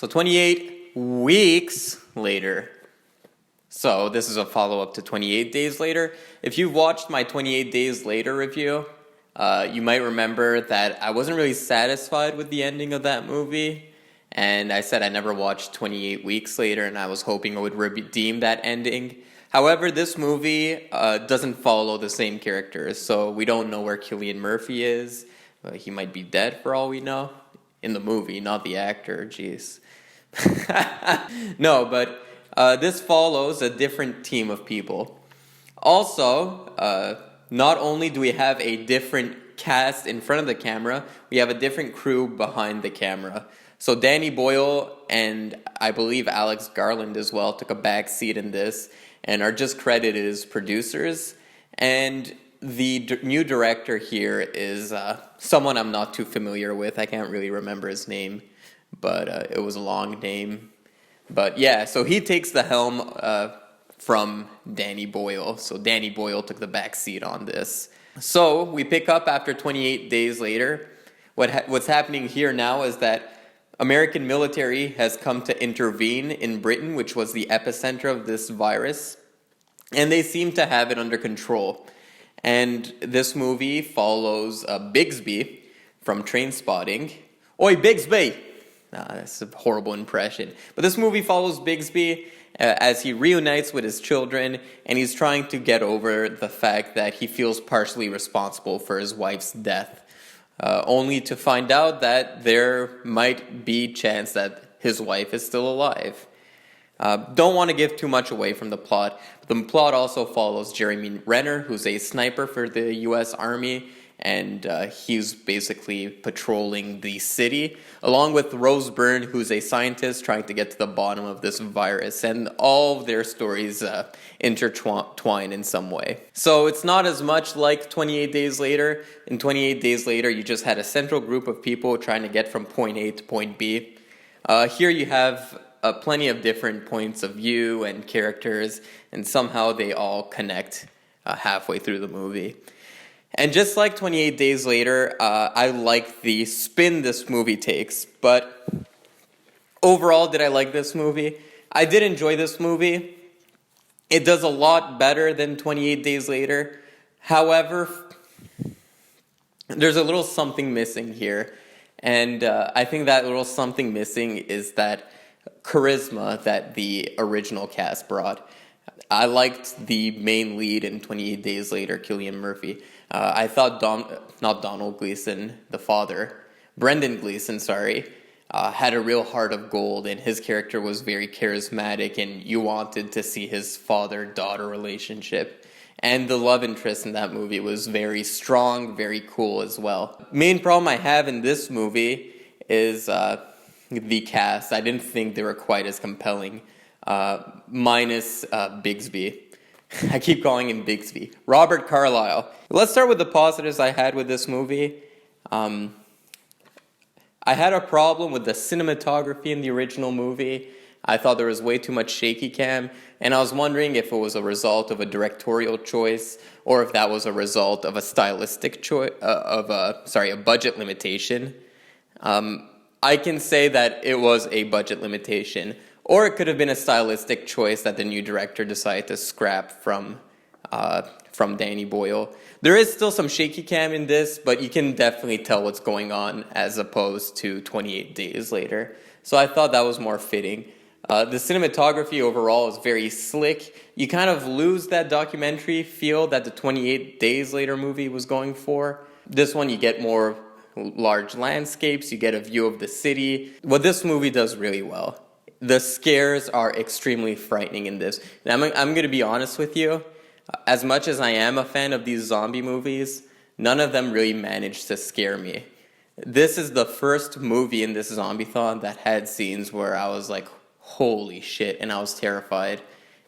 So 28 weeks later. So this is a follow-up to 28 Days Later. If you've watched my 28 Days Later review, you might remember that I wasn't really satisfied with the ending of that movie. And I said I never watched 28 Weeks Later, and I was hoping I would redeem that ending. However, this movie doesn't follow the same characters, so we don't know where Cillian Murphy is. He might be dead for all we know. In the movie, not the actor, jeez. No, but this follows a different team of people. Also, not only do we have a different cast in front of the camera, we have a different crew behind the camera. So Danny Boyle and I believe Alex Garland as well took a back seat in this and are just credited as producers. And the new director here is someone I'm not too familiar with. I can't really remember his name, but it was a long name. But yeah, so he takes the helm from Danny Boyle. So Danny Boyle took the back seat on this. So we pick up after 28 days later. What's happening here now is that American military has come to intervene in Britain, which was the epicenter of this virus, and they seem to have it under control. And this movie follows Bigsby from Trainspotting. Oi, Bigsby! That's a horrible impression. But this movie follows Bigsby as he reunites with his children, and he's trying to get over the fact that he feels partially responsible for his wife's death. Only to find out that there might be chance that his wife is still alive. Don't want to give too much away from the plot. The plot also follows Jeremy Renner, who's a sniper for the U.S. Army, and he's basically patrolling the city, along with Rose Byrne, who's a scientist trying to get to the bottom of this virus, and all of their stories intertwine in some way. So it's not as much like 28 Days Later. In 28 Days Later, you just had a central group of people trying to get from point A to point B. Here you have plenty of different points of view and characters, and somehow they all connect halfway through the movie. And just like 28 Days Later, I like the spin this movie takes. But overall, did I like this movie? I did enjoy this movie. It does a lot better than 28 Days Later. However, there's a little something missing here. And I think that little something missing is that charisma that the original cast brought. I liked the main lead in 28 Days Later, Cillian Murphy. I thought not Donald Gleason, the father, Brendan Gleeson, had a real heart of gold, and his character was very charismatic, and you wanted to see his father-daughter relationship. And the love interest in that movie was very strong, very cool as well. Main problem I have in this movie is the cast. I didn't think they were quite as compelling, minus Bigsby. I keep calling him Bigsby. Robert Carlyle. Let's start with the positives I had with this movie. I had a problem with the cinematography in the original movie. I thought there was way too much shaky cam, and I was wondering if it was a result of a directorial choice or if that was a result of a stylistic choice, a budget limitation. I can say that it was a budget limitation, or it could have been a stylistic choice that the new director decided to scrap from Danny Boyle. There is still some shaky cam in this, but you can definitely tell what's going on as opposed to 28 Days Later. So I thought that was more fitting. The cinematography overall is very slick. You kind of lose that documentary feel that the 28 Days Later movie was going for. This one you get more large landscapes, you get a view of the city. What this movie does really well. The scares are extremely frightening in this. And I'm going to be honest with you. As much as I am a fan of these zombie movies, none of them really managed to scare me. This is the first movie in this Zombie-thon that had scenes where I was like, holy shit, and I was terrified.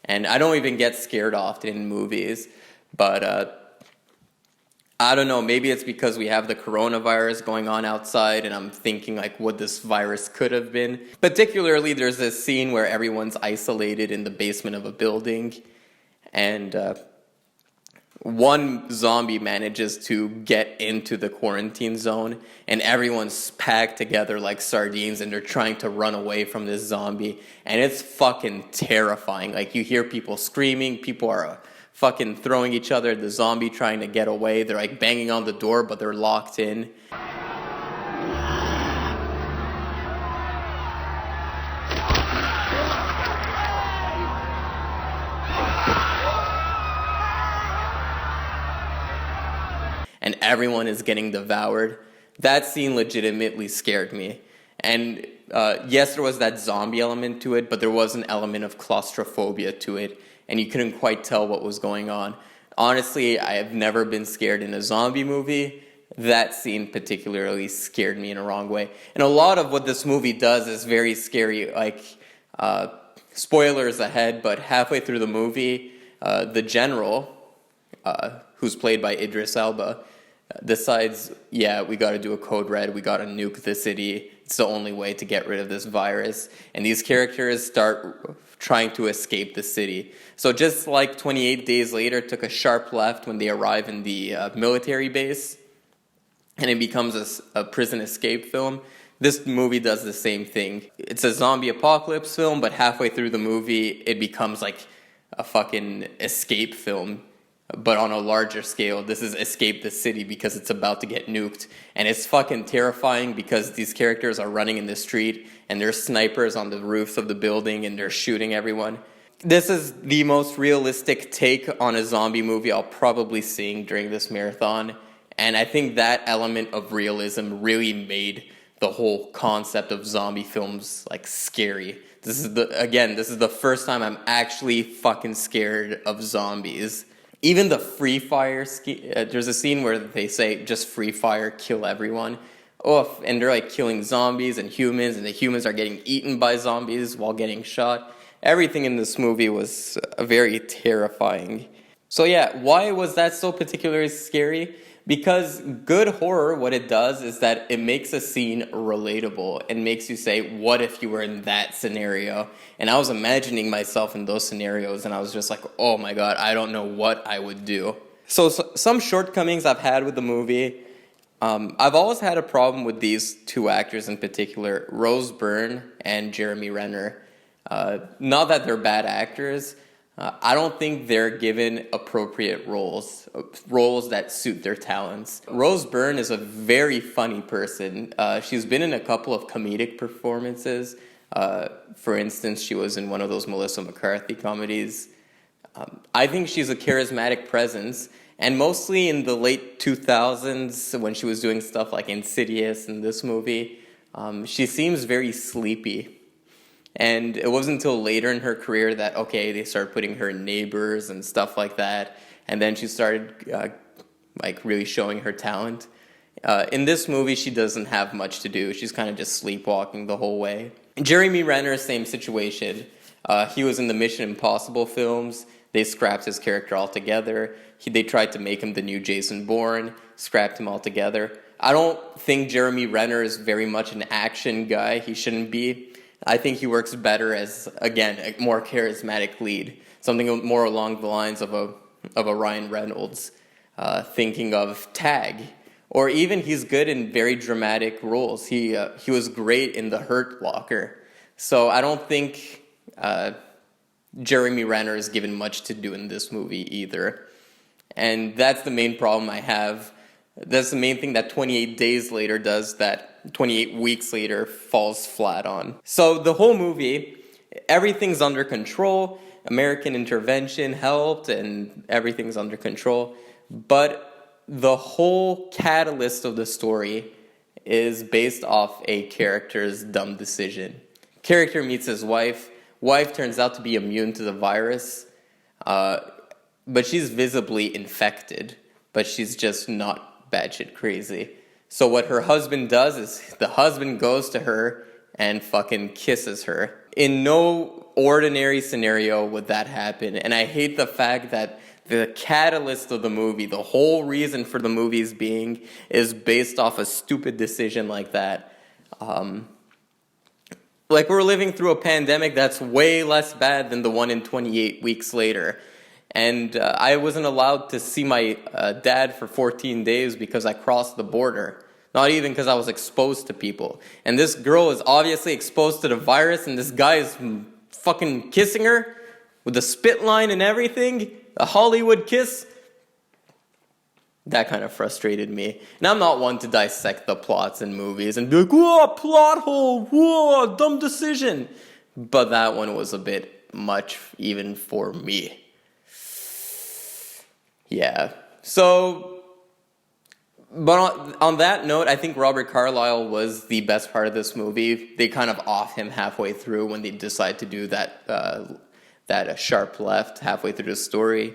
And I don't even get scared often in movies, but I don't know, maybe it's because we have the coronavirus going on outside and I'm thinking like what this virus could have been. Particularly, there's this scene where everyone's isolated in the basement of a building, and one zombie manages to get into the quarantine zone, and everyone's packed together like sardines, and they're trying to run away from this zombie, and it's fucking terrifying. Like, you hear people screaming, people are fucking throwing each other, the zombie trying to get away, they're like banging on the door, but they're locked in. And everyone is getting devoured. That scene legitimately scared me. And yes, there was that zombie element to it, but there was an element of claustrophobia to it, and you couldn't quite tell what was going on. Honestly, I have never been scared in a zombie movie. That scene particularly scared me in a wrong way. And a lot of what this movie does is very scary. Like, spoilers ahead, but halfway through the movie, the general, who's played by Idris Elba, decides, yeah, we got to do a code red, we got to nuke the city, it's the only way to get rid of this virus, and these characters start trying to escape the city. So just like 28 Days Later took a sharp left when they arrive in the military base, and it becomes a prison escape film, this movie does the same thing. It's a zombie apocalypse film, but halfway through the movie, it becomes like a fucking escape film. But on a larger scale, this is escape the city because it's about to get nuked. And it's fucking terrifying because these characters are running in the street and there's snipers on the roofs of the building and they're shooting everyone. This is the most realistic take on a zombie movie I'll probably see during this marathon. And I think that element of realism really made the whole concept of zombie films like scary. This is the first time I'm actually fucking scared of zombies. Even the free fire, there's a scene where they say, just free fire, kill everyone. Oh, and they're like killing zombies and the humans are getting eaten by zombies while getting shot. Everything in this movie was very terrifying. So yeah, why was that so particularly scary? Because good horror, what it does is that it makes a scene relatable and makes you say, what if you were in that scenario? And I was imagining myself in those scenarios and I was just like, oh my God, I don't know what I would do. So some shortcomings I've had with the movie, I've always had a problem with these two actors in particular, Rose Byrne and Jeremy Renner. Not that they're bad actors, I don't think they're given appropriate roles that suit their talents. Rose Byrne is a very funny person. She's been in a couple of comedic performances. For instance, she was in one of those Melissa McCarthy comedies. I think she's a charismatic presence, and mostly in the late 2000s when she was doing stuff like Insidious and this movie, she seems very sleepy. And it wasn't until later in her career that, okay, they started putting her in Neighbors and stuff like that. And then she started really showing her talent. In this movie, she doesn't have much to do. She's kind of just sleepwalking the whole way. Jeremy Renner, same situation. He was in the Mission Impossible films. They scrapped his character altogether. They tried to make him the new Jason Bourne, scrapped him altogether. I don't think Jeremy Renner is very much an action guy. He shouldn't be. I think he works better as, again, a more charismatic lead, something more along the lines of a Ryan Reynolds, thinking of Tag, or even he's good in very dramatic roles. He was great in The Hurt Locker, so I don't think Jeremy Renner is given much to do in this movie either, and that's the main problem I have. That's the main thing that 28 Days Later does that 28 Weeks Later falls flat on. So the whole movie, everything's under control. American intervention helped and everything's under control. But the whole catalyst of the story is based off a character's dumb decision. Character meets his wife. Wife turns out to be immune to the virus. But she's visibly infected. But she's just not batshit crazy. So what her husband does is the husband goes to her and fucking kisses her. In no ordinary scenario would that happen. And I hate the fact that the catalyst of the movie, the whole reason for the movie's being, is based off a stupid decision like that. Like, we're living through a pandemic that's way less bad than the one in 28 Weeks Later. And I wasn't allowed to see my dad for 14 days because I crossed the border. Not even because I was exposed to people. And this girl is obviously exposed to the virus, and this guy is fucking kissing her with a spit line and everything. A Hollywood kiss. That kind of frustrated me. And I'm not one to dissect the plots in movies and be like, whoa, plot hole, whoa, dumb decision. But that one was a bit much even for me. Yeah. So, but on that note, I think Robert Carlyle was the best part of this movie. They kind of off him halfway through when they decide to do that sharp left halfway through the story.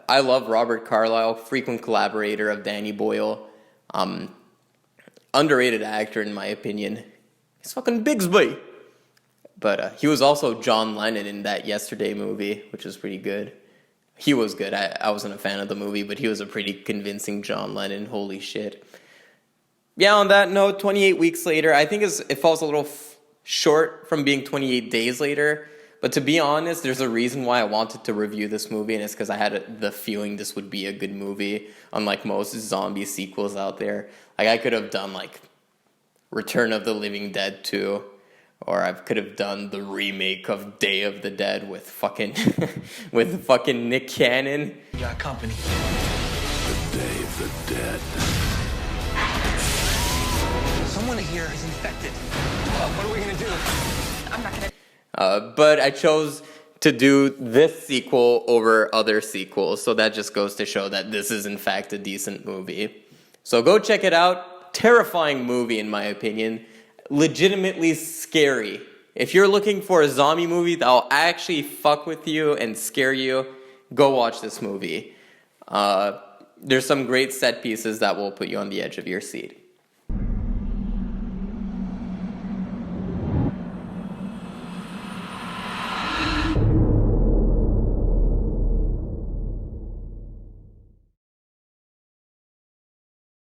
I love Robert Carlyle, frequent collaborator of Danny Boyle. Underrated actor in my opinion. He's fucking Bigsby. But he was also John Lennon in that Yesterday movie, which was pretty good. He was good. I wasn't a fan of the movie, but he was a pretty convincing John Lennon. Holy shit. Yeah, on that note, 28 weeks later, I think it falls a little short from being 28 days later. But to be honest, there's a reason why I wanted to review this movie, and it's because I had the feeling this would be a good movie, unlike most zombie sequels out there. Like, I could have done, like, Return of the Living Dead 2, or I could have done the remake of Day of the Dead with fucking Nick Cannon. You got company. The Day of the Dead. Someone here is infected. What are we gonna do? I'm not gonna... But I chose to do this sequel over other sequels, so that just goes to show that this is in fact a decent movie. So go check it out. Terrifying movie in my opinion. Legitimately scary. If you're looking for a zombie movie that'll actually fuck with you and scare you, go watch this movie. There's some great set pieces that will put you on the edge of your seat.